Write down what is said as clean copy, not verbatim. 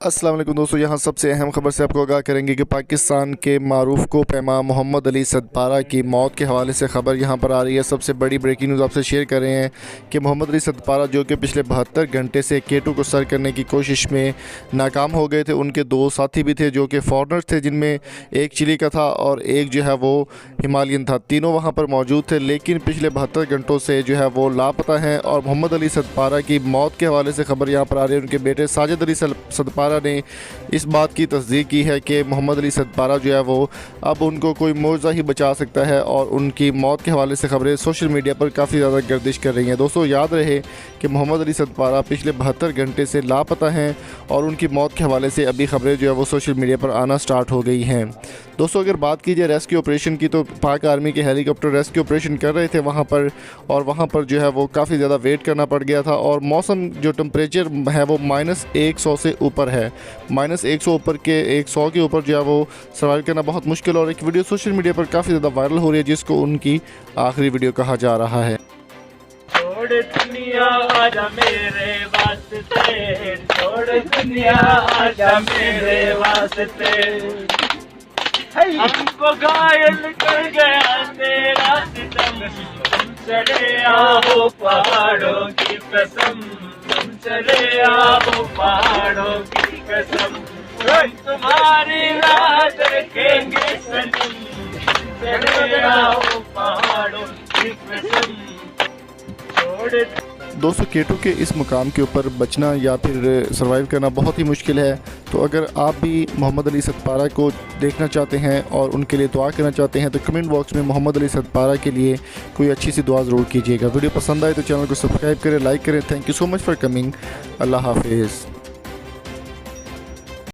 अस्सलाम वालेकुम दोस्तों, यहाँ सबसे अहम खबर से आपको आगाह करेंगे कि पाकिस्तान के मारूफ को पैमा मोहम्मद अली सदपारा की मौत के हवाले से खबर यहाँ पर आ रही है। सबसे बड़ी ब्रेकिंग न्यूज़ आपसे शेयर कर रहे हैं कि मोहम्मद अली सदपारा जो कि पिछले 72 घंटे से K2 को सर करने की कोशिश में नाकाम हो गए थे। उनके दो साथी भी थे जो कि फॉरनर्स थे, जिनमें एक चिली का था और एक जो है वो हिमालयन था। तीनों वहाँ पर मौजूद थे, लेकिन पिछले 72 घंटों से जो है वो लापता हैं। और मोहम्मद अली सदपारा की मौत के हवाले से खबर यहाँ पर आ रही है। उनके बेटे साजिद अली सदपारा ने इस बात की तस्दीक की है कि मोहम्मद अली सदपारा जो है वो अब उनको कोई मौजा ही बचा सकता है। और उनकी मौत के हवाले से खबरें सोशल मीडिया पर काफ़ी ज़्यादा गर्दिश कर रही हैं। दोस्तों, याद रहे कि मोहम्मद अली सदपारा पिछले 72 घंटे से लापता हैं और उनकी मौत के हवाले से अभी खबरें जो है वो सोशल मीडिया पर आना स्टार्ट हो गई हैं। दोस्तों, अगर बात की जाए रेस्क्यू ऑपरेशन की, तो पाक आर्मी के हेलीकॉप्टर रेस्क्यू ऑपरेशन कर रहे थे वहाँ पर, और वहाँ पर जो है वो काफ़ी ज़्यादा वेट करना पड़ गया था। और मौसम जो टेम्परेचर है वो -100 से ऊपर है, -100 ऊपर के 100 के ऊपर जो है वो सर्वाइव करना बहुत मुश्किल। और एक वीडियो सोशल मीडिया पर काफ़ी ज़्यादा वायरल हो रही है, जिसको उनकी आखिरी वीडियो कहा जा रहा है। छोड़ दुनिया आजा मेरे वास्ते, छोड़ दुनिया आजा मेरे वास्ते, हमको घायल कर गया तेरा सितम, तुम चले आओ पहाड़ों की कसम, तुम चले आओ पहाड़ों की कसम, हम तुम्हारी राह देखेंगे सनम, चले आओ पहाड़ों की कसम। दोस्तों, K2 के इस मुकाम के ऊपर बचना या फिर सर्वाइव करना बहुत ही मुश्किल है। तो अगर आप भी मोहम्मद अली सदपारा को देखना चाहते हैं और उनके लिए दुआ करना चाहते हैं तो कमेंट बॉक्स में मोहम्मद अली सदपारा के लिए कोई अच्छी सी दुआ ज़रूर कीजिएगा। वीडियो पसंद आए तो चैनल को सब्सक्राइब करें, लाइक करें। Thank you so much for coming. अल्लाह हाफिज़।